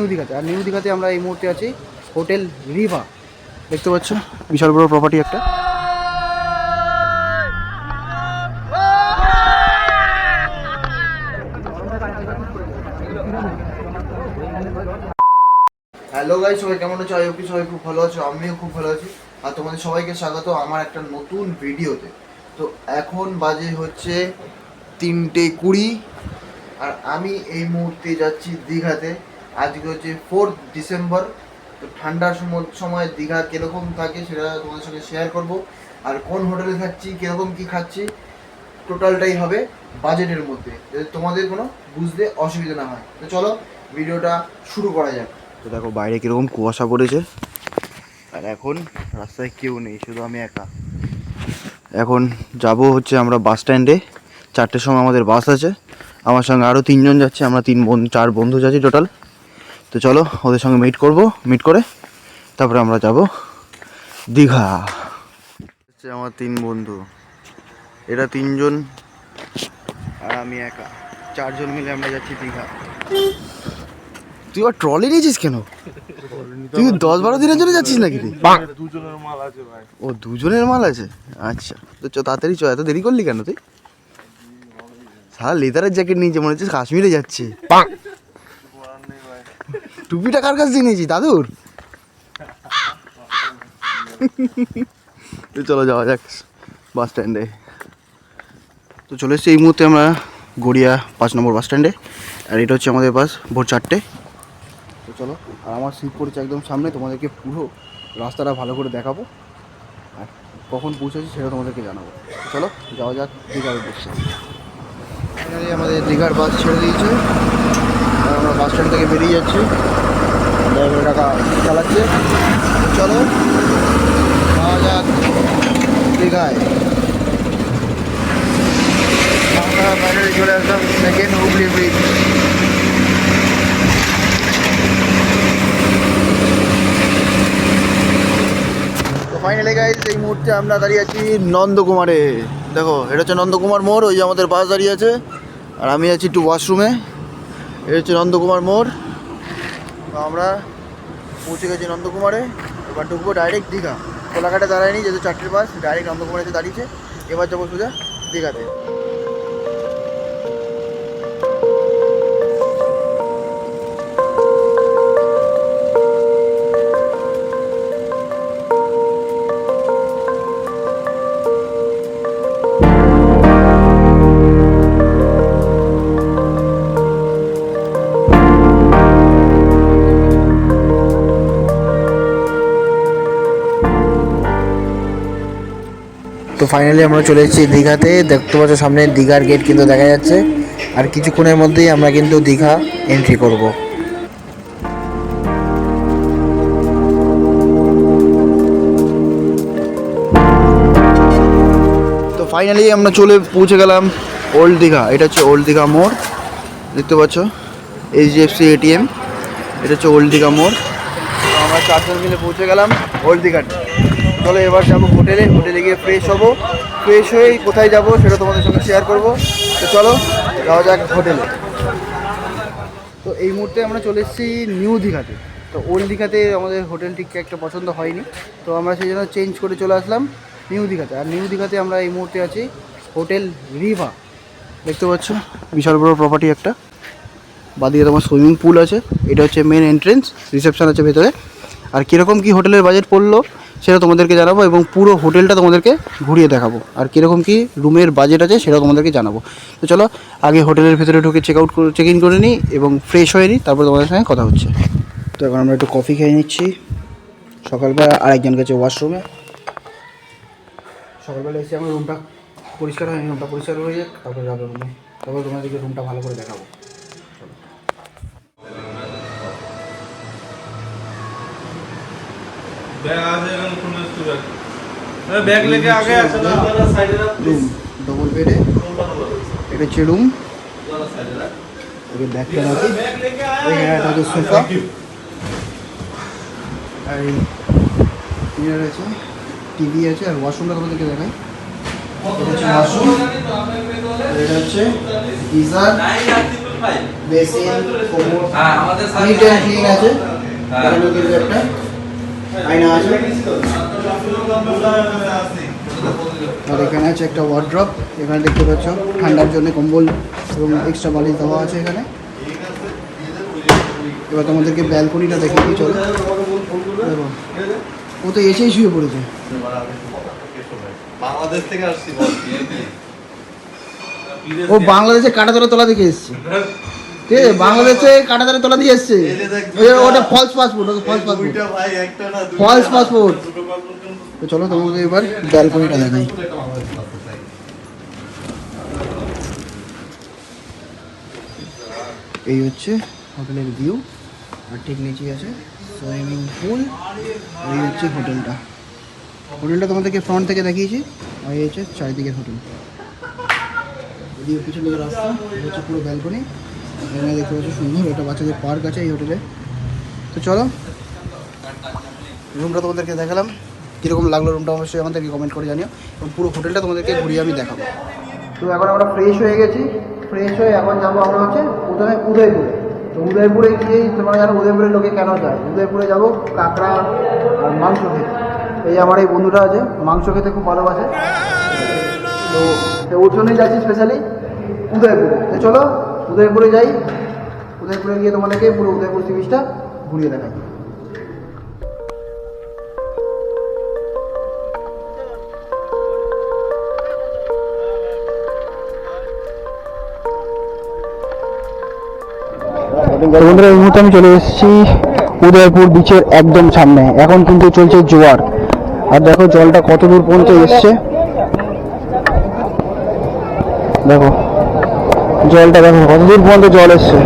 New দীঘাতে। আর new দীঘাতে আমরা এই মুহূর্তে আছি হোটেল রিভা, দেখতে পাচ্ছ বিশাল বড় প্রপার্টি একটা। হ্যালো গাইস, সবাই কেমন আছো? আই হোপ সবাই খুব ভালো আছো, আমিও খুব ভালো আছি। আর তোমাদের সবাইকে স্বাগত আমার একটা নতুন ভিডিওতে। তো এখন বাজে হচ্ছে 3:20 আর আমি এই মুহূর্তে যাচ্ছি দীঘাতে। আজকে হচ্ছে 4 ডিসেম্বর। তো ঠান্ডার সময় দীঘা কীরকম থাকে সেটা তোমাদের সঙ্গে শেয়ার করব। আর কোন হোটেলে থাকছি, কীরকম কী খাচ্ছি, টোটালটাই হবে বাজেটের মধ্যে, যাতে তোমাদের কোনো বুঝতে অসুবিধা না হয়। তো চলো ভিডিওটা শুরু করা যাক। তো দেখো বাইরে কীরকম কুয়াশা পড়েছে, আর এখন রাস্তায় কেউ নেই, শুধু আমি একা। এখন যাব হচ্ছে আমরা বাস স্ট্যান্ডে, 4টের সময় আমাদের বাস আছে। আমার সঙ্গে আরও 3জন যাচ্ছে, আমরা 4 বন্ধু যাচ্ছি টোটাল। তো চলো ওদের সঙ্গে মিট করে তারপরে আমরা যাব দীঘা। হচ্ছে আমার 3 বন্ধু, এরা 3জন আর আমি একা, 4জন মিলে আমরা যাচ্ছি দীঘা। তুই আর ট্রলি নিয়েছিস কেন? তুই 10-12 দিনের জন্য যাচ্ছিস নাকি? দুজনের মাল আছে ভাই। ও, দুজনের মাল আছে, আচ্ছা। তো তাড়াতাড়ি এত দেরি করলি কেন তুই? সারা লেদারের জ্যাকেট নিয়েছে, মনে হচ্ছে কাশ্মীরে যাচ্ছে। টুপিটা কার কাছ দিয়ে নিয়েছি? দাদুর? তো চলো যাওয়া যাক বাস স্ট্যান্ডে। তো চলে এসেছি এই মুহূর্তে আমরা গড়িয়া 5 নম্বর বাস স্ট্যান্ডে। আর এটা হচ্ছে আমাদের বাস ভোর 4টে। তো চলো, আর আমার সিট পড়েছে একদম সামনে, তোমাদেরকে পুরো রাস্তাটা ভালো করে দেখাবো আর কখন পৌঁছেছি সেটা তোমাদেরকে জানাবো। চলো যাওয়া যাক দীঘার উদ্দেশ্যে। ফাইনালি আমাদের দীঘার বাস ছেড়ে দিয়েছে আর আমরা বাস স্ট্যান্ড থেকে বেরিয়ে যাচ্ছি। ড্রাইভার টাকা চালাচ্ছে। চলো যাওয়া যাক দীঘায়। আমরা ফাইনালি চলে আসলাম সেকেন্ড হুগলি ব্রিজ। তো ফাইনালি গাইস এই মুহূর্তে আমরা দাঁড়িয়ে আছি নন্দকুমারে। দেখো এটা হচ্ছে নন্দকুমার মোড়, ওই যে আমাদের বাস দাঁড়িয়ে আছে আর আমি আছি একটু ওয়াশরুমে। এটা হচ্ছে নন্দকুমার মোড়। তো আমরা পৌঁছে গেছি নন্দকুমারে, এবার ঢুকবো ডাইরেক্ট দীঘা। কোলাঘাটে দাঁড়ায়নি, যেহেতু 4টের বাস ডাইরেক্ট নন্দকুমারে দাঁড়িয়েছে। এবার যাবো সোজা দীঘাতে। তো ফাইনালি আমরা চলে এসেছি দীঘাতে। দেখতে পাচ্ছ সামনে দীঘার গেট কিন্তু দেখা যাচ্ছে। আর কিছুক্ষণের মধ্যেই আমরা কিন্তু দীঘা এন্ট্রি করব। তো ফাইনালি আমরা পৌঁছে গেলাম ওল্ড দীঘা। এটা হচ্ছে ওল্ড দীঘা মোড়, দেখতে পাচ্ছ HDFC ATM। এটা হচ্ছে ওল্ড দীঘা মোড়। তো আমরা 4জন মিলে পৌঁছে গেলাম ওল্ড দীঘাতে। চলো এবার যাবো হোটেলে গিয়ে ফ্রেশ হবো। ফ্রেশ হয়েই কোথায় যাব সেটা তোমাদের সঙ্গে শেয়ার করব। তো চলো যাওয়া যাক হোটেলে। তো এই মুহূর্তে আমরা চলে এসেছি নিউ দীঘাতে। তো ওল্ড দীঘাতে আমাদের হোটেল ঠিক একটা পছন্দ হয়নি, তো আমরা সেই জন্য চেঞ্জ করে চলে আসলাম নিউ দীঘাতে। আর নিউ দীঘাতে আমরা এই মুহূর্তে আছি হোটেল রিভা, দেখতে পাচ্ছ বিশাল বড় প্রপার্টি একটা। বাদিকে তোমার সুইমিং পুল আছে, এটা হচ্ছে মেন এন্ট্রেন্স, রিসেপশন আছে ভেতরে। আর কীরকম কী হোটেলের বাজেট পড়লো সেটা তোমাদেরকে জানাবো এবং পুরো হোটেলটা তোমাদেরকে ঘুরিয়ে দেখাবো। আর কীরকম কী রুমের বাজেট আছে সেটাও তোমাদেরকে জানাবো। তো চলো আগে হোটেলের ভেতরে ঢুকে চেক ইন করে নিই এবং ফ্রেশ হয়ে নিই, তারপর তোমাদের সঙ্গে কথা হচ্ছে। তো এখন আমরা একটু কফি খেয়ে নিচ্ছি সকালবেলা। আরেকজন গেছে ওয়াশরুমে। সকালবেলা এসে আমার রুমটা পরিষ্কার হয়নি, রুমটা পরিষ্কার হয়ে যাক তারপরে যাবো রুমে, তারপরে তোমাদেরকে রুমটা ভালো করে দেখাবো। बैग लेके आ गया रूम डबल बेड है, এটা হচ্ছে রুম। ওকে ব্যাগটা রাখি, এটা হচ্ছে সোফা আর ইয়ার আছে, টিভি আছে। আর ওয়াশরুমটা তোমাদেরকে দেখাই। এটা হচ্ছে ওয়াশরুম, এটা হচ্ছে গিজার, বেসিন, কোমর, হ্যাঁ আমাদের নিট অ্যান্ড ক্লিন আছে। এখানে কিন্তু একটা আয়না আছে। আর এখানে আছে একটা ওয়ার্ড্রপ। এখানে দেখতে পাচ্ছ ঠান্ডার জন্য কম্বল এবং এক্সট্রা বালিশ দেওয়া আছে এখানে। এবার তোমাদেরকে ব্যালকনিটা দেখিয়ে দিই, চলো। দেখো, ও তো এসেই শুয়ে পড়েছে। বাংলাদেশ থেকে আসছি ও বাংলাদেশে কাটাতারের তলা থেকে এসছে। ঠিক আছে, বাংলাদেশে কাটাতারের তলা দিয়ে এসছে। ওটা ফলস পাসপোর্ট, ওটা ফলস পাসপোর্ট, ভাই একটা না ফলস পাসপোর্ট। তো চলো তোমাদের এবার ব্যালকনিটা দেখাই। এই হচ্ছে হোটেলের ভিউ, আর ঠিক নিচেই আছে সুইমিং পুল। এই হচ্ছে হোটেলটা। হোটেলটা তোমাদেরকে ফ্রন্ট থেকে দেখিয়েছি, আর এই হচ্ছে চারিদিকের হোটেল। এদিকে পিছন দিকে রাস্তা, এই হচ্ছে পুরো ব্যালকনি। এখানে দেখতে পাচ্ছ সুন্দর একটা বাচ্চাদের পার্ক আছে এই হোটেলে। তো চলো, রুমটা তোমাদেরকে দেখালাম। কীরকম লাগলো রুমটা অবশ্যই আমাদেরকে কমেন্ট করে জানিও, এবং পুরো হোটেলটা তোমাদেরকে ঘুরিয়ে আমি দেখাবো। তো এখন আমরা ফ্রেশ হয়ে গেছি। ফ্রেশ হয়ে এখন যাবো আমরা হচ্ছে প্রথমে উদয়পুরে। তো উদয়পুরে গিয়েই তোমরা জানো উদয়পুরের লোকে কেন যায়। উদয়পুরে যাবো কাঁকড়া আর মাংস খেতে। এই আমার এই বন্ধুটা আছে, মাংস খেতে খুব ভালোবাসে। তো ওর জন্যই যাচ্ছি স্পেশালি উদয়পুরে। তো চলো উদয়পুরে যাই। উদয়পুরে গিয়ে তোমাদেরকে পুরো উদয়পুর সি বিচটা ঘুরিয়ে দেখাই। বন্ধুরা, এই মুহূর্তে আমি চলে এসেছি উদয়পুর বিচের একদম সামনে। এখন কিন্তু চলছে জোয়ার, আর দেখো জলটা কত দূর পর্যন্ত এসছে। দেখো জলটা, দেখো কত দূর পর্যন্ত জল এসছে।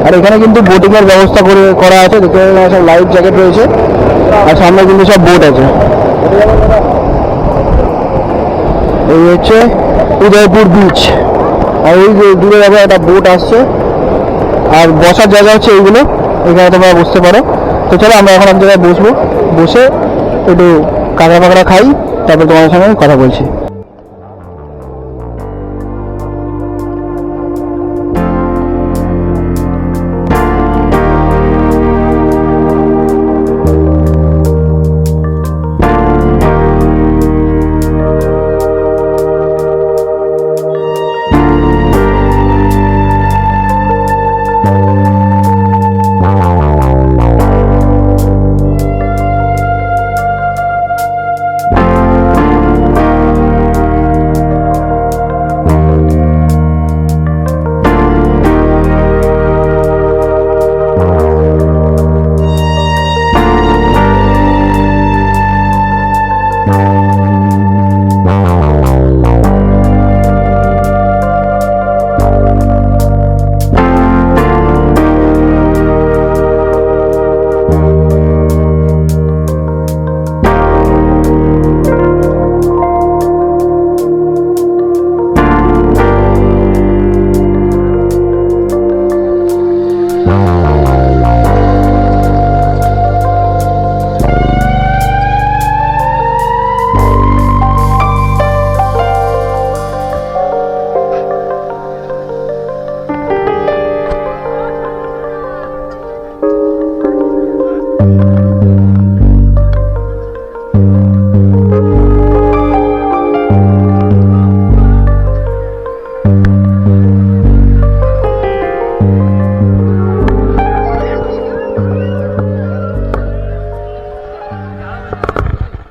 আর এখানে কিন্তু বোটিংয়ের ব্যবস্থা করা আছে। দেখতে সব লাইফ জ্যাকেট রয়েছে, আর সামনে কিন্তু সব বোট আছে। এই হচ্ছে উদয়পুর বিচ, আর এই যে দূরে যাবে একটা বোট আসছে। আর বসার জায়গা হচ্ছে এইগুলো, এখানে তোমরা বসতে পারো। তো চলো আমরা এখন এক জায়গায় বসবো, বসে একটু কাঁকড়া পাকড়া খাই, তারপর তোমাদের সঙ্গে কথা বলছি।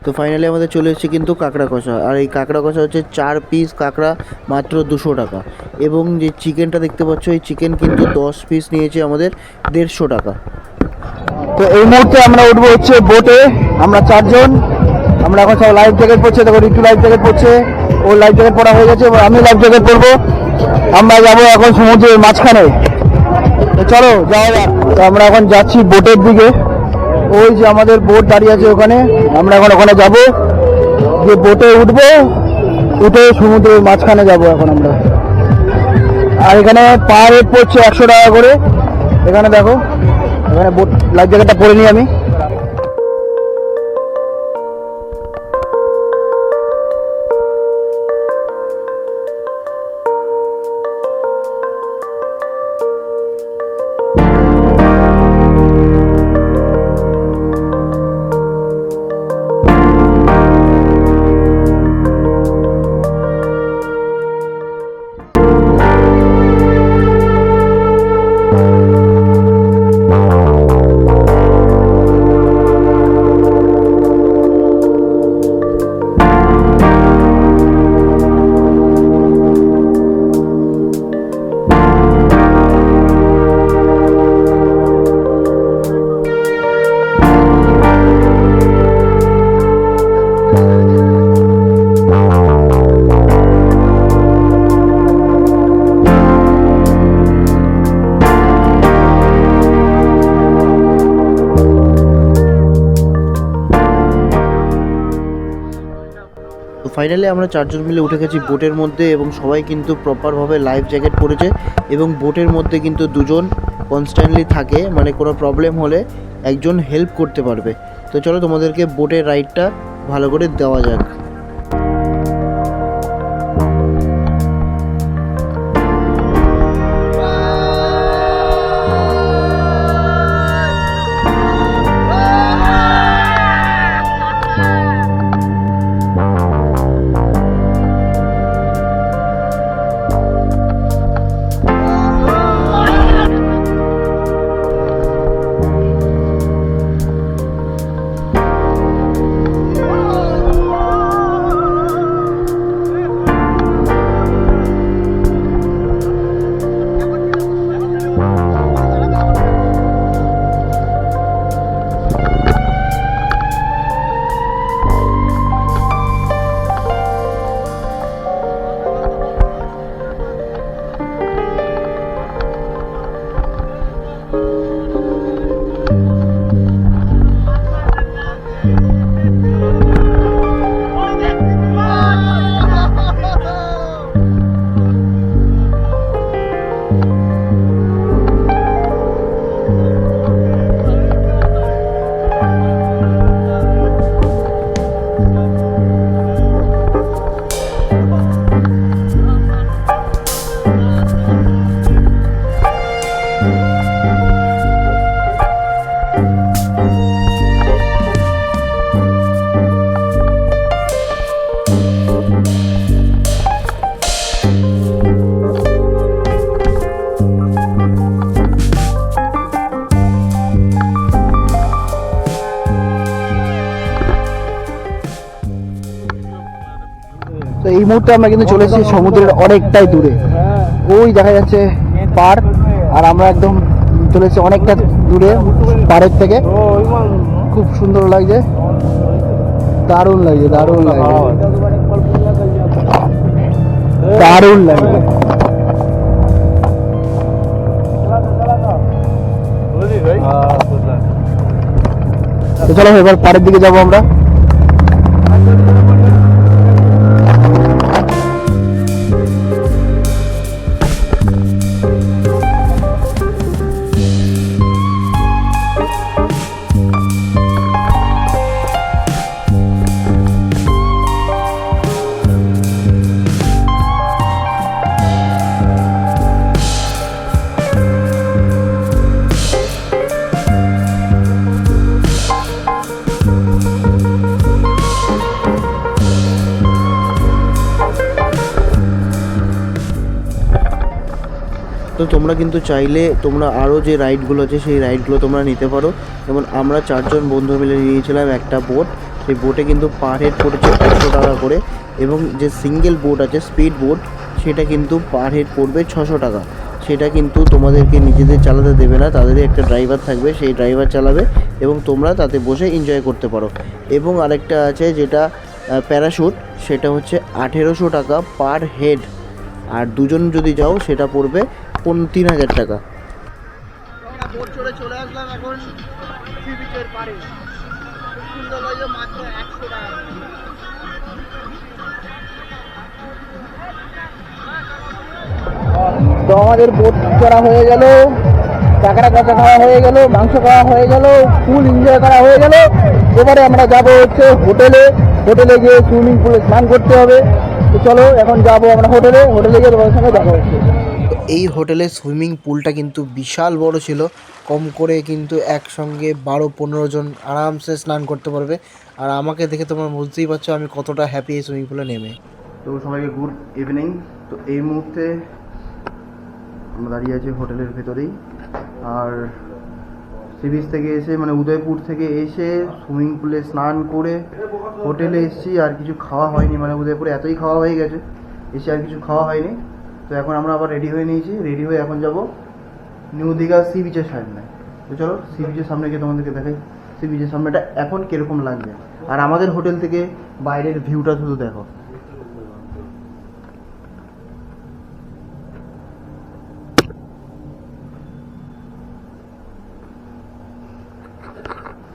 তো ফাইনালি আমাদের চলে এসেছে কিন্তু কাঁকড়া কষা। আর এই কাঁকড়া কষা হচ্ছে 4 পিস কাঁকড়া মাত্র 200 টাকা। এবং যে চিকেনটা দেখতে পাচ্ছ, এই চিকেন কিন্তু 10 পিস নিয়েছে আমাদের 150 টাকা। তো এই মুহূর্তে আমরা উঠবো হচ্ছে বোটে, আমরা 4 জন। আমরা এখন সব লাইফ জ্যাকেট পরছে, দেখো রিটু লাইফ জ্যাকেট পরছে, ওর লাইফ জ্যাকেট পরা হয়ে গেছে, এবার আমি লাইফ জ্যাকেট পরবো। আমরা যাবো এখন সমুদ্রের মাঝখানে। তো চলো যাওয়া যাক। তো আমরা এখন যাচ্ছি বোটের দিকে। ওই যে আমাদের বোট দাঁড়িয়ে আছে ওখানে, আমরা এখন ওখানে যাব, যে বোটে উঠবো, উঠে সমুদ্রের মাঝখানে যাব এখন আমরা। আর এখানে পার হেড পড়ছে 100 টাকা করে। এখানে দেখো, এখানে বোট লাইফ জ্যাকেটটা পরে নিই আমি। ফাইনালি আমরা চারজন মিলে উঠে গেছি বোটের মধ্যে এবং সবাই কিন্তু প্রপারভাবে লাইফ জ্যাকেট পরেছে এবং বোটের মধ্যে কিন্তু দুজন কনস্ট্যান্টলি থাকে, মানে কোনো প্রবলেম হলে একজন হেল্প করতে পারবে। তো চলো তোমাদেরকে বোটের রাইডটা ভালো করে দেওয়া যাক। তো এই মুহূর্তে আমরা কিন্তু চলে এসেছি সমুদ্রের অনেকটাই দূরে, ওই দেখা যাচ্ছে পার, আর আমরা একদম চলে এসেছি অনেকটা দূরে পাড়ের থেকে। খুব সুন্দর লাগছে, দারুণ লাগছে, দারুণ লাগছে, দারুণ লাগছে। তো চলো এবার পাড়ের দিকে যাবো আমরা। তো তোমরা কিন্তু চাইলে তোমরা আরও যে রাইডগুলো আছে সেই রাইডগুলো তোমরা নিতে পারো। যেমন আমরা চারজন বন্ধু মিলে নিয়েছিলাম একটা বোট, সেই বোটে কিন্তু পার হেড পড়েছে 500 টাকা করে, এবং যে সিঙ্গেল বোট আছে স্পিড বোট সেটা কিন্তু পার হেড পড়বে 600 টাকা। সেটা কিন্তু তোমাদেরকে নিজেদের চালাতে দেবে না, তাদেরই একটা ড্রাইভার থাকবে, সেই ড্রাইভার চালাবে এবং তোমরা তাতে বসে এনজয় করতে পারো। এবং আরেকটা আছে যেটা প্যারাশুট, সেটা হচ্ছে 1800 টাকা পার হেড, আর দুজন যদি যাও সেটা পড়বে 3000 টাকা। বোট চড়ে চলে আসলাম এখন সি বিচের পাড়ে, খুব সুন্দর লাগে, মাত্র 100 টাকা। তো আমাদের বোট চড়া হয়ে গেল, কাঁকড়া কাঁচা খাওয়া হয়ে গেল, মাংস খাওয়া হয়ে গেল, ফুল এনজয় করা হয়ে গেল। এবারে আমরা যাব হচ্ছে হোটেলে, হোটেলে গিয়ে সুইমিং পুলে স্নান করতে হবে। তো চলো এখন যাবো আমরা হোটেলে, হোটেলে গিয়ে তোমাদের সঙ্গে দেখা হচ্ছে। এই হোটেলে সুইমিং পুলটা কিন্তু বিশাল বড় ছিল, কম করে কিন্তু একসঙ্গে 12-15 জন আরামসে স্নান করতে পারবে। আর আমাকে দেখে তোমরা বুঝতেই পারছো আমি কতটা হ্যাপি এই সুইমিং পুলে নেমে। তো সবাইকে গুড ইভিনিং। তো এই মুহূর্তে আমরা দাঁড়িয়ে আছি হোটেলের ভেতরেই, আর সি বিচ থেকে এসে মানে উদয়পুর থেকে এসে সুইমিং পুলে স্নান করে হোটেলে এসেছি, আর কিছু খাওয়া হয়নি, মানে উদয়পুরে এতই খাওয়া হয়ে গেছে এসে আর কিছু খাওয়া হয়নি। তো এখন আমরা আবার রেডি হয়ে নিয়েছি, রেডি হয়ে এখন যাব নিউ দীঘা সি বিচের সামনে। তো চলো সি বিচের সামনে গিয়ে তোমাদেরকে দেখাই সি বিচের সামনেটা এখন কীরকম লাগবে, আর আমাদের হোটেল থেকে বাইরের ভিউটা শুধু দেখো।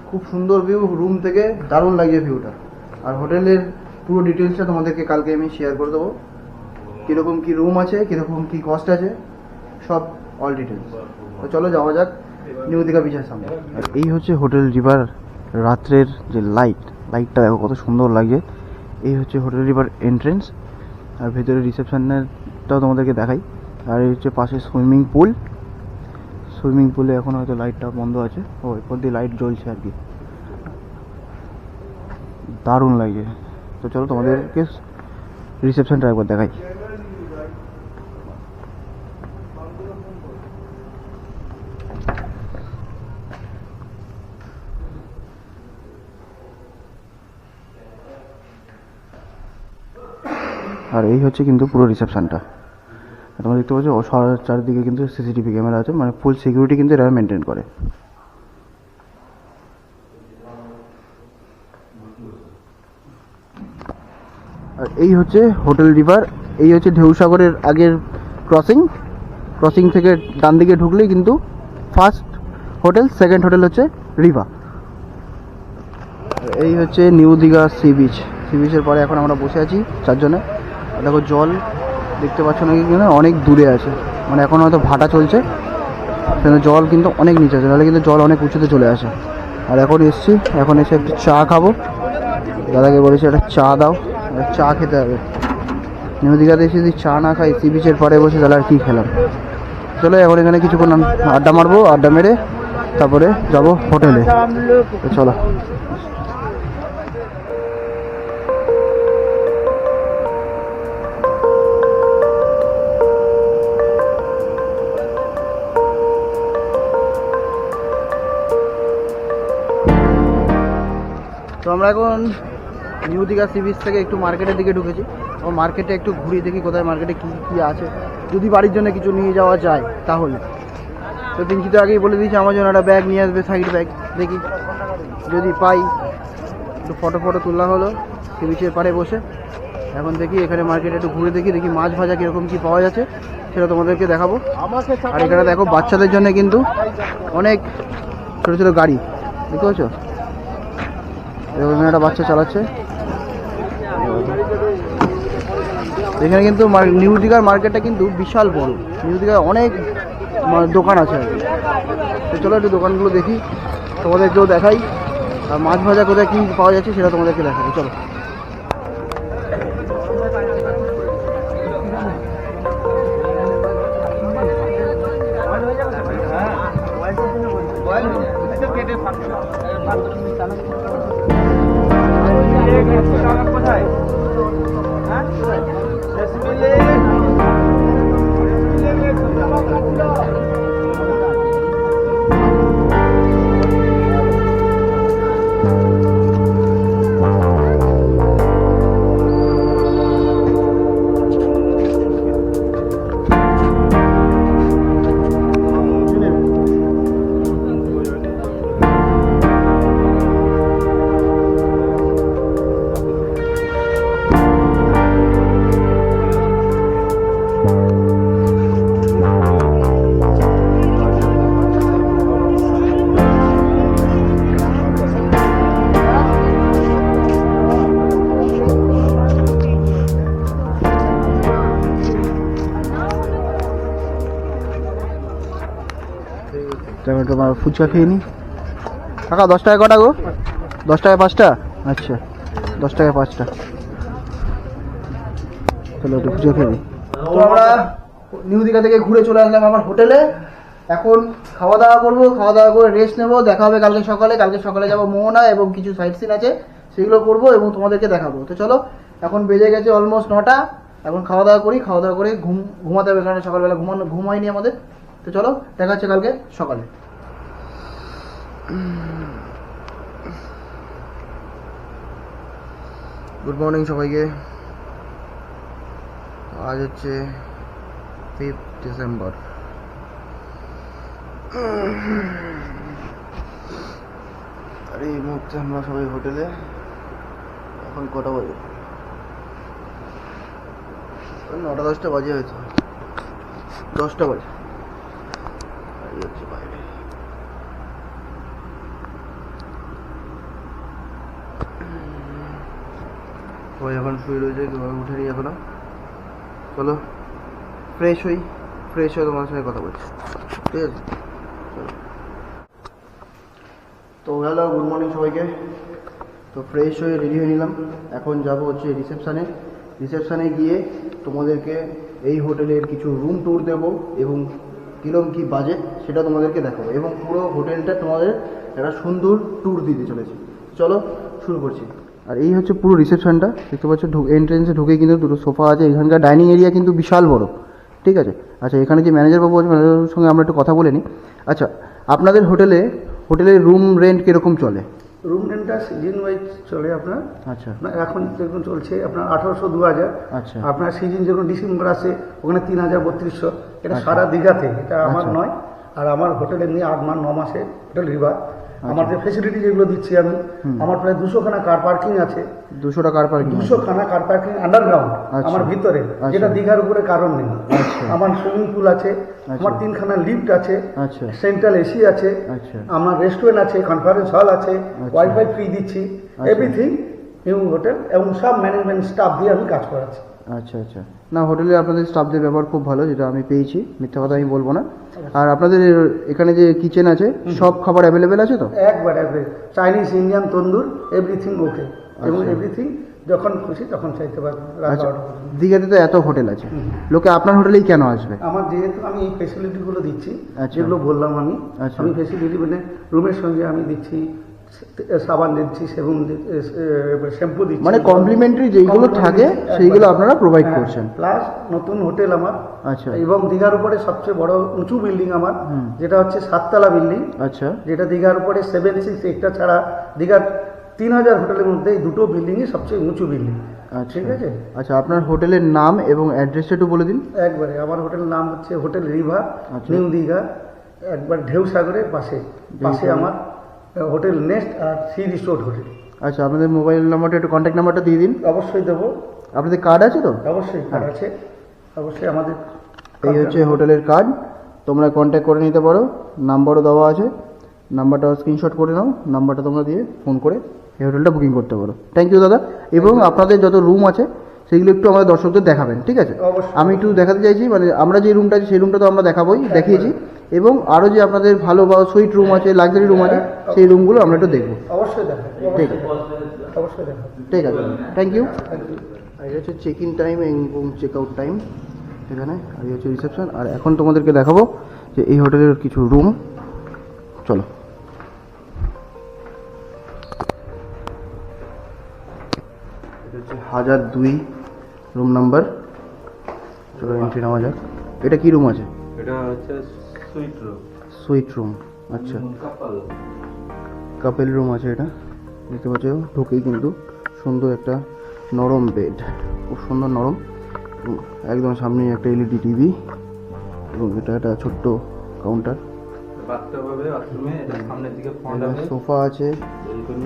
খুব সুন্দর ভিউ রুম থেকে, দারুণ লাগছে ভিউটা। আর হোটেলের পুরো ডিটেলসটা তোমাদেরকে কালকে আমি শেয়ার করে দেবো, কীরকম কী রুম আছে, কীরকম কী কস্ট আছে, সব অল ডিটেলস। তো চলো যাওয়া যাক নিউ দীঘা বিচের সামনে। আর এই হচ্ছে হোটেল রিভার রাত্রের যে লাইটটা দেখো কত সুন্দর লাগছে। এই হচ্ছে হোটেল রিভার এন্ট্রেন্স, আর ভেতরে রিসেপশনেরটাও তোমাদেরকে দেখাই। আর এই হচ্ছে পাশে সুইমিং পুলে এখন হয়তো লাইটটা বন্ধ আছে, ও এরপর দিয়ে লাইট জ্বলছে আর কি, দারুণ লাগছে। তো চলো তোমাদেরকে রিসেপশনটা একবার দেখাই। আর এই হচ্ছে কিন্তু পুরো রিসেপশনটা, তোমরা দেখতে পাচ্ছ চারিদিকে কিন্তু সিসিটিভি ক্যামেরা আছে, মানে ফুল সিকিউরিটি কিন্তু এরা মেনটেন করে। আর এই হচ্ছে হোটেল রিভার, এই হচ্ছে ঢেউসাগরের আগের ক্রসিং থেকে ডান দিকে ঢুকলেই কিন্তু ফার্স্ট হোটেল, সেকেন্ড হোটেল হচ্ছে রিভা। এই হচ্ছে নিউ দীঘা সি বিচের পরে এখন আমরা বসে আছি চারজনে। দেখো জল দেখতে পাচ্ছ নাকি কিনা, অনেক দূরে আছে, মানে এখন হয়তো ভাটা চলছে, সেখানে জল কিন্তু অনেক নিচে আছে, নাহলে কিন্তু জল অনেক উঁচুতে চলে আসে। আর এখন এসে একটু চা খাবো, দাদাকে বলেছি একটা চা দাও, চা খেতে হবে। নিউ দীঘাতে এসে যদি চা না খাই সি বিচের পরে বসে, তাহলে আর কী খেলাম। চলো এখন এখানে কিছুক্ষণ আড্ডা মারবো, আড্ডা মেরে তারপরে যাবো হোটেলে। তো চলো। তো আমরা এখন নিউ দীঘা সি বিচ থেকে একটু মার্কেটের দিকে ঢুকেছি, এবং মার্কেটে একটু ঘুরিয়ে দেখি কোথায় মার্কেটে কী কী আছে, যদি বাড়ির জন্য কিছু নিয়ে যাওয়া যায় তাহলে। তো পিঙ্কি তো আগেই বলে দিয়েছি আমার জন্য একটা ব্যাগ নিয়ে আসবে, সাইড ব্যাগ, দেখি যদি পাই। একটু ফটো তোলা হলো সি বিচের পাড়ে বসে। এখন দেখি এখানে মার্কেটে একটু ঘুরে দেখি মাছ ভাজা কীরকম কী পাওয়া যাচ্ছে, সেটা তোমাদেরকে দেখাবো। আর এখানে দেখো বাচ্চাদের জন্য কিন্তু অনেক ছোটো ছোটো গাড়ি, দেখতে পাচ্ছ, এরকম একটা বাচ্চা চালাচ্ছে। এখানে কিন্তু নিউ দীঘার মার্কেটটা কিন্তু বিশাল বড়, নিউ দীঘায় অনেক দোকান আছে আর কি। তো চলো একটু দোকানগুলো দেখি, তোমাদেরকেও দেখাই, আর মাছ ভাজা কোথায় কী পাওয়া যাচ্ছে সেটা তোমাদেরকে দেখাবো। চলো। তোমার ফুচকা খেয়ে নি কাকা। 10 টাকা কটা গো? 10 টাকা 5টা? আচ্ছা 10 টাকা 5টা। চলো একটু ফুচকা খেয়ে নিই। তো আমরা নিউ দীঘা থেকে ঘুরে চলে আসলাম আমার হোটেলে। এখন খাওয়া দাওয়া করবো, খাওয়া দাওয়া করে রেস্ট নেবো। দেখা হবে কালকে সকালে যাবো মোহনা, এবং কিছু সাইট সিন আছে সেগুলো করবো এবং তোমাদেরকে দেখাবো। তো চলো, এখন বেজে গেছে অলমোস্ট 9টা। এখন খাওয়া দাওয়া করে ঘুমাতে হবে, কারণ সকালবেলা ঘুম হয়নি আমাদের। তো চলো, দেখা হচ্ছে কালকে সকালে। গুড মর্নিং সবাইকে। আজ হচ্ছে 5 ডিসেম্বর। আর এই মুহূর্তে আমরা সবাই হোটেলে। এখন কটা বাজে? 9টা 10টা বাজে, হয়তো 10টা বাজে। এই হচ্ছে বাইরে। সবাই এখন শুয়ে রয়েছে, উঠেনি এখনো। চলো ফ্রেশ হয়ে তোমার সঙ্গে কথা বলছি, ঠিক আছে? চলো। তো হ্যালো, গুড মর্নিং সবাইকে। তো ফ্রেশ হয়ে রেডি হয়ে নিলাম, এখন যাব হচ্ছে রিসেপশানে গিয়ে তোমাদেরকে এই হোটেলের কিছু রুম ট্যুর দেবো এবং কীরকম কী বাজেট সেটা তোমাদেরকে দেখাবো, এবং পুরো হোটেলটা তোমাদের একটা সুন্দর ট্যুর দিতে চলেছি। চলো শুরু করছি। আর এই হচ্ছে পুরো রিসেপশনটা, দেখতে পাচ্ছ। এন্ট্রেন্সে ঢুকে কিন্তু দুটো সোফা আছে, এখানকার ডাইনিং এরিয়া কিন্তু বিশাল বড়, ঠিক আছে? আচ্ছা, এখানে যে ম্যানেজার বাবু আছে, ম্যানেজারের সঙ্গে আমরা একটু কথা বলে নিই। আচ্ছা, আপনাদের হোটেলের রুম রেন্ট কীরকম চলে? রুম রেন্টটা সিজন ওয়াইজ চলে আপনার। আচ্ছা, এখন যেরকম চলছে আপনার 1800 2000। আচ্ছা, আপনার সিজন যখন ডিসেম্বর আসে ওখানে 3000 3200। এটা আচ্ছা। সারা দীঘাতে, এটা আমার আচ্ছা। নয়। আর আমার হোটেল এমনি 8 মাস 9 মাসে হোটেল রিভার। আমার যে ফেসিলিটি যেগুলো দিচ্ছি আমি, আমার প্রায় 200 খানা কার পার্কিং আছে। 200টা কার পার্কিং? 200 খানা কার পার্কিং আন্ডারগ্রাউন্ড আচ্ছা। আমার ভিতরে, আচ্ছা। যেটা দীঘার উপরে কারণ নেই। আচ্ছা। আমার সুইমিং পুল আছে, আমার 3 খানা লিফট আছে, আচ্ছা, সেন্ট্রাল এসি আছে, আচ্ছা, আমার রেস্টুরেন্ট আছে, কনফারেন্স হল আছে, ওয়াইফাই ফ্রি দিচ্ছি, এভরিথিং নিউ হোটেল, এবং সব ম্যানেজমেন্ট স্টাফ দিয়ে আমি কাজ করাচ্ছি। আচ্ছা, আচ্ছা। না, হোটেলে আপনাদের স্টাফদের ব্যবহার খুব ভালো, যেটা আমি পেয়েছি, মিথ্যা কথা আমি বলবো না। আর আপনাদের এখানে যে কিচেন আছে, সব খাবার অ্যাভেলেবেল আছে তো? একবার চাইনিজ, ইন্ডিয়ান, তন্দুর, এভরিথিং ওকে, এবং এভরিথিং যখন খুশি তখন চাইতে পারবেন। আচ্ছা, দীঘাতে তো এত হোটেল আছে, লোকে আপনার হোটেলেই কেন আসবে? আমার যেহেতু আমি এই ফেসিলিটিগুলো দিচ্ছি, আচ্ছা। যেগুলো বললাম আমি, আচ্ছা। আমি ফেসিলিটি মানে রুমের সঙ্গে আমি দিচ্ছি সাবান দিচ্ছি, সেগুন শ্যাম্পু দিচ্ছি, মানে কমপ্লিমেন্টারি যেগুলো থাকে সেইগুলো আপনারা প্রোভাইড করছেন। প্লাস নতুন হোটেল আমার। আচ্ছা, এবং দীঘার উপরে সবচেয়ে বড় উঁচু বিল্ডিং আমার, যেটা হচ্ছে 7তলা বিল্ডিং। আচ্ছা, যেটা দীঘার উপরে 7-6 একটা ছাড়া দীঘার 3000 হোটেলের মধ্যে এই দুটো বিল্ডিংই সবচেয়ে উঁচু বিল্ডিং। আচ্ছা, ঠিক আছে। আচ্ছা, আপনার হোটেলের নাম এবং অ্যাড্রেসটা একটু বলে দিন। একবারে আমার হোটেলের নাম হচ্ছে হোটেল রিভা, আচ্ছা। নিউ দীঘা, একবার ঢেউ সাগরের পাশে আমার হোটেল নেস্ট আর সি রিসোর্ট হোটেল। আচ্ছা, আপনাদের মোবাইল নাম্বারটা একটু, কন্ট্যাক্ট নাম্বারটা দিয়ে দিন। অবশ্যই দেবো। আপনাদের কার্ড আছে তো? অবশ্যই কার্ড আছে, অবশ্যই আমাদের। এই হচ্ছে হোটেলের কার্ড, তোমরা কন্ট্যাক্ট করে নিতে পারো, নাম্বারও দেওয়া আছে, নাম্বারটা স্ক্রিনশট করে নাও, নাম্বারটা তোমরা দিয়ে ফোন করে এই হোটেলটা বুকিং করতে পারো। থ্যাংক ইউ দাদা। এবং আপনাদের যত রুম আছে সেগুলো একটু আমাদের দর্শকদের দেখাবেন, ঠিক আছে? অবশ্যই। আমি একটু দেখাতে চাইছি, মানে আমরা যে রুমটা আছে সেই রুমটা তো আমরা দেখাবোই, দেখিয়েছি, এবং আরও যে আপনাদের ভালো বা সুইট রুম আছে, লাক্সারি রুম আছে, সেই রুমগুলো আমরা একটু দেখবো। অবশ্যই দেখাবো, ঠিক আছে, অবশ্যই দেখাবো। ঠিক আছে, থ্যাংক ইউ। Thank you. আর এটা হচ্ছে চেক ইন টাইম এবং চেক আউট টাইম এখানে, আর এই হচ্ছে রিসেপশন। আর এখন তোমাদেরকে দেখাবো যে এই হোটেলের কিছু রুম। চলো। এটা হচ্ছে 1002 রুম নাম্বার। চলো এন্ট্রি নেওয়া যাক। এটা কি রুম আছে? এটা হচ্ছে সুইট রুম। সুইট রুম, আচ্ছা, কাপেল রুম আছে এটা। দেখতে পাচ্ছ ঢুকেই কিন্তু সুন্দর একটা নরম বেড, খুব সুন্দর নরম, এবং একদম সামনে একটা এলইডি টিভি, এবং এটা একটা ছোট্ট কাউন্টার, সোফা আছে,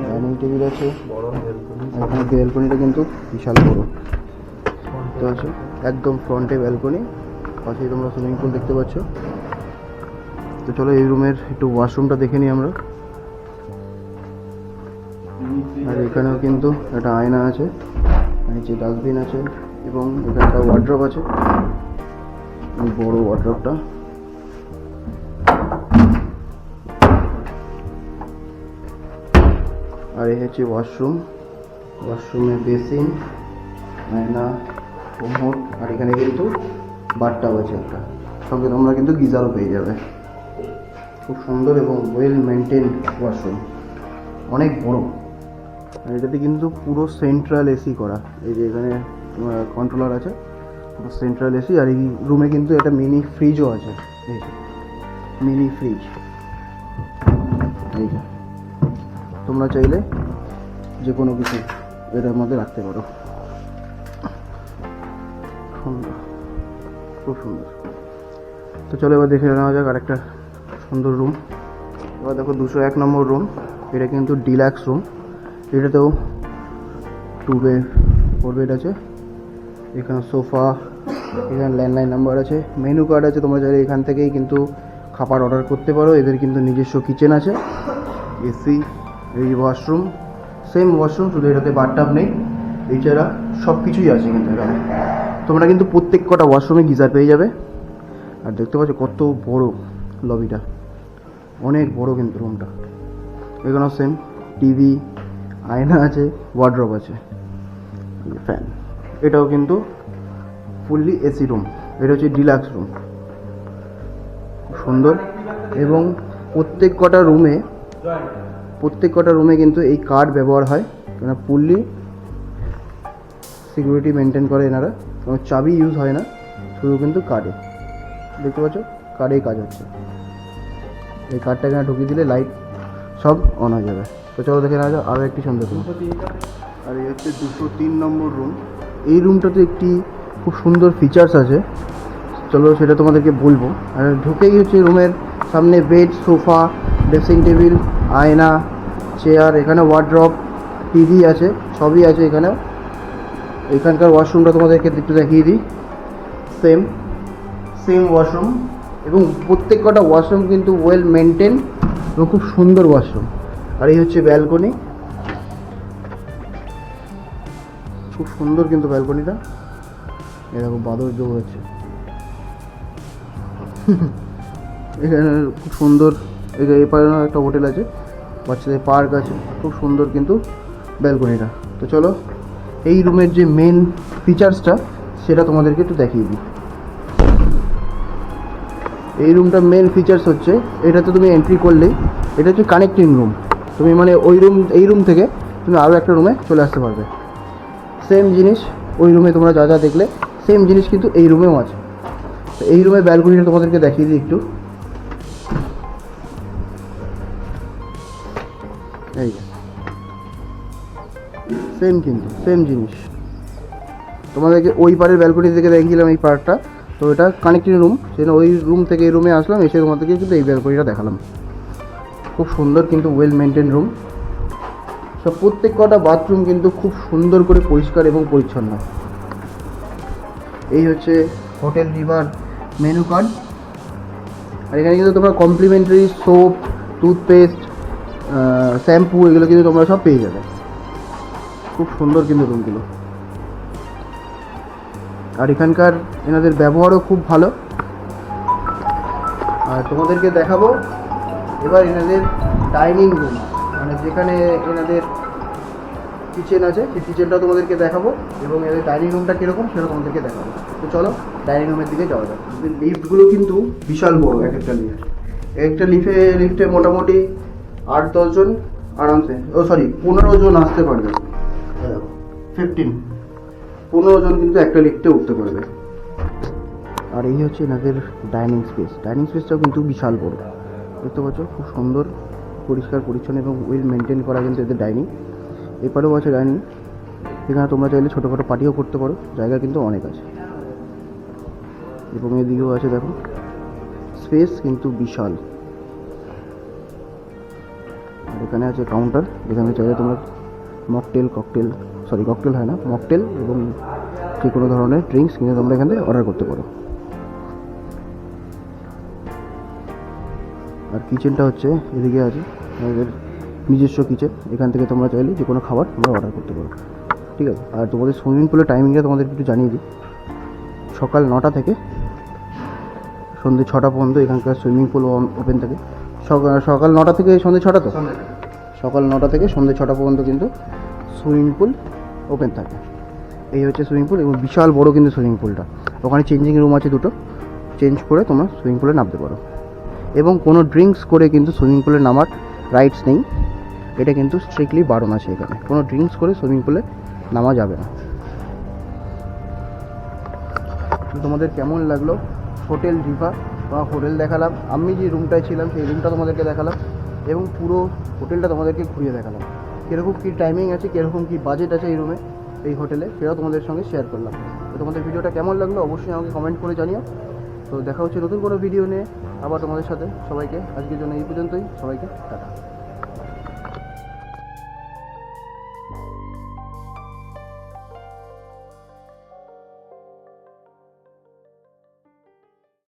ডাইনিং টেবিল আছে, আর এখানে ব্যালকনিটা কিন্তু বিশাল বড় তো আছে, একদম ফ্রন্টে ব্যালকনি, পাশেই তোমরা সুইমিং পুল দেখতে পাচ্ছ। তো চলো এই রুমের একটু ওয়াশরুমটা দেখে নিই আমরা। আর এখানেও কিন্তু একটা আয়না আছে, নিচে ডাস্টবিন আছে, এবং এখানে একটা ওয়ার্ড্রপ আছে, বড় ওয়ার্ড্রপটা। আর এই হচ্ছে ওয়াশরুম, ওয়াশরুমে বেসিন, আয়না, কোমোড, আর এখানে কিন্তু বাথটাব আছে একটা, সঙ্গে তোমরা কিন্তু গিজারও পেয়ে যাবে। খুব সুন্দর এবং ওয়েল মেনটেন ওয়াশরুম, অনেক বড়। আর এটাতে কিন্তু পুরো সেন্ট্রাল এসি করা, এই যে এখানে কন্ট্রোলার আছে, পুরো সেন্ট্রাল এসি। আর এই রুমে কিন্তু একটা মিনি ফ্রিজও আছে, এই যে মিনি ফ্রিজ, এই যে তোমরা চাইলে যে কোনো কিছু এটার মধ্যে রাখতে পারো। সুন্দর, খুব সুন্দর। তো চলো এবার দেখে নেওয়া যাক আরেকটা সুন্দর রুম। এবার দেখো 201 নম্বর রুম, এটা কিন্তু ডিলাক্স রুম। এটাতেও 2 বেড 4 বেড আছে, এখানে সোফা, এখানে ল্যান্ডলাইন নাম্বার আছে, মেনু কার্ড আছে, তোমরা চাইলে এখান থেকেই কিন্তু খাবার অর্ডার করতে পারো। এদের কিন্তু নিজস্ব কিচেন আছে, এসি, এই ওয়াশরুম, সেম ওয়াশরুম, শুধু এটাতে বাথটাব নেই, এছাড়া সব কিছুই আছে কিন্তু এখানে। তোমরা কিন্তু প্রত্যেক কটা ওয়াশরুমে গিজার পেয়ে যাবে। আর দেখতে পাচ্ছ কত বড় লবিটা, অনেক বড় কিন্তু রুমটা। এখানেও সেম টিভি, আয়না আছে, ওয়ার্ড্রপ আছে, ফ্যান। এটাও কিন্তু ফুললি এসি রুম। এটা হচ্ছে ডিলাক্স রুম, খুব সুন্দর। এবং প্রত্যেক কটা রুমে কিন্তু এই কার্ড ব্যবহার হয়, কেন ফুললি সিকিউরিটি মেনটেন করে এনারা। কোনো চাবি ইউজ হয় না, শুধু কিন্তু কার্ডে। দেখতে পাচ্ছ কার্ডেই কাজ হচ্ছে। এই কার্ডটা এখানে ঢুকিয়ে দিলে লাইট সব অন হয়ে যাবে। তো চলো দেখে নেওয়া যাক আরও একটি সুন্দর রুম। আর এই হচ্ছে 203 নম্বর রুম। এই রুমটাতে একটি খুব সুন্দর ফিচার্স আছে, চলো সেটা তোমাদেরকে বলবো। আর ঢুকেই হচ্ছে রুমের সামনে বেড, সোফা, ড্রেসিং টেবিল, আয়না, চেয়ার, এখানে ওয়ার্ড্রপ, টিভি আছে, সবই আছে এখানেও। এখানকার ওয়াশরুমটা তোমাদেরকে একটু দেখিয়ে দিই। সেম ওয়াশরুম, এবং প্রত্যেক কটা ওয়াশরুম কিন্তু ওয়েল মেনটেন এবং খুব সুন্দর ওয়াশরুম। আর এই হচ্ছে ব্যালকনি, খুব সুন্দর কিন্তু ব্যালকনিটা। এরকম বাদর জোর হচ্ছে এখানে, খুব সুন্দর। এপারে একটা হোটেল আছে, বাচ্চাদের পার্ক আছে, খুব সুন্দর কিন্তু ব্যালকনিটা। তো চলো এই রুমের যে মেন ফিচার্সটা সেটা তোমাদেরকে একটু দেখিয়ে দিই। এই রুমটার মেন ফিচার্স হচ্ছে, এটাতে তুমি এন্ট্রি করলেই এটা হচ্ছে কানেক্টিং রুম। তুমি মানে এই রুম থেকে তুমি আরও একটা রুমে চলে আসতে পারবে। সেম জিনিস ওই রুমে তোমরা যা যা দেখলে সেম জিনিস কিন্তু এই রুমেও আছে। তো এই রুমের ব্যালকনিটা তোমাদেরকে দেখিয়ে দিই একটু। এই সেম জিনিস তোমাদেরকে ওই পারের ব্যালকনি থেকে দেখিয়েছিলাম এই পার্টটা। তো এটা কানেক্টিং রুম, সেজন্য ওই রুম থেকে এই রুমে আসলাম, এসে তোমাদেরকে কিন্তু এই ব্যালকনিটা দেখালাম। খুব সুন্দর কিন্তু ওয়েল মেনটেন রুম। সব প্রত্যেক কটা বাথরুম কিন্তু খুব সুন্দর করে পরিষ্কার এবং পরিচ্ছন্ন। এই হচ্ছে হোটেল রিভার মেনু কার্ড। আর এখানে কিন্তু তোমরা কমপ্লিমেন্টারি সোপ, টুথপেস্ট, শ্যাম্পু এগুলো কিন্তু তোমরা সব পেয়ে যাবে। খুব সুন্দর কিন্তু রুমগুলো। আর এখানকার এনাদের ব্যবহারও খুব ভালো। আর তোমাদেরকে দেখাবো এবার এনাদের ডাইনিং রুম, মানে যেখানে এনাদের কিচেন আছে, সেই কিচেনটা তোমাদেরকে দেখাবো, এবং এদের ডাইনিং রুমটা কীরকম সেটা তোমাদেরকে দেখাবো। তো চলো ডাইনিং রুমের দিকে যাওয়া যাক। লিফটগুলো কিন্তু বিশাল বড়, একটা লিফটে মোটামুটি 8-10 জন আরামসে, 15 জন আসতে পারবে। 15 জন কিন্তু একটা লিফটে উঠতে পারবে। আর এই হচ্ছে এনাদের ডাইনিং স্পেসটাও কিন্তু বিশাল বড়, দেখতে পাচ্ছ। খুব সুন্দর পরিষ্কার পরিচ্ছন্ন এবং ওয়েল মেনটেন করা কিন্তু এদের ডাইনিং। এপারেও আছে ডাইনিং, এখানে তোমরা চাইলে ছোটোখাটো পার্টিও করতে পারো, জায়গা কিন্তু অনেক আছে। এবং এদিকেও আছে, দেখো স্পেস কিন্তু বিশাল। আর এখানে আছে কাউন্টার, এখানে চাইলে তোমরা ককটেল হয় না, মকটেল এবং যে কোনো ধরনের ড্রিঙ্কস কিনে তোমরা এখান থেকে অর্ডার করতে পারো। আর কিচেনটা হচ্ছে এদিকে আছে, আমাদের নিজস্ব কিচেন। এখান থেকে তোমরা চাইলে যে কোনো খাবার তোমরা অর্ডার করতে পারো, ঠিক আছে। আর তোমাদের সুইমিং পুলের টাইমিংটা তোমাদের একটু জানিয়ে দিই। সকাল 9টা থেকে সন্ধ্যে 6টা পর্যন্ত এখানকার সুইমিং পুল ওপেন থাকে। সকাল 9টা থেকে সন্ধ্যে 6টা, তো সকাল 9টা থেকে সন্ধ্যে 6টা পর্যন্ত কিন্তু সুইমিং পুল ওপেন থাকে। এই হচ্ছে সুইমিং পুল, এবং বিশাল বড় কিন্তু সুইমিং পুলটা। ওখানে চেঞ্জিং রুম আছে দুটো, চেঞ্জ করে তোমরা সুইমিং পুলে নামতে পারো। এবং কোনো ড্রিঙ্কস করে কিন্তু সুইমিং পুলে নামার রাইটস নেই, এটা কিন্তু স্ট্রিক্টলি বারণ আছে। এখানে কোনো ড্রিঙ্কস করে সুইমিং পুলে নামা যাবে না। তোমাদের কেমন লাগলো হোটেল রিভার? তোমার হোটেল দেখালাম, আমি যে রুমটায় ছিলাম সেই রুমটা তোমাদেরকে দেখালাম, এবং পুরো হোটেলটা তোমাদেরকে ঘুরিয়ে দেখালাম। কীরকম কী টাইমিং আছে, কীরকম কী বাজেট আছে এই হোটেলে, সেটাও তোমাদের সঙ্গে শেয়ার করলাম। তো তোমাদের ভিডিওটা কেমন লাগলো অবশ্যই আমাকে কমেন্ট করে জানিও। তো দেখা হচ্ছে নতুন কোনো ভিডিও নিয়ে আবার তোমাদের সাথে। সবাইকে আজকের জন্য এই পর্যন্তই, সবাইকে টাটা।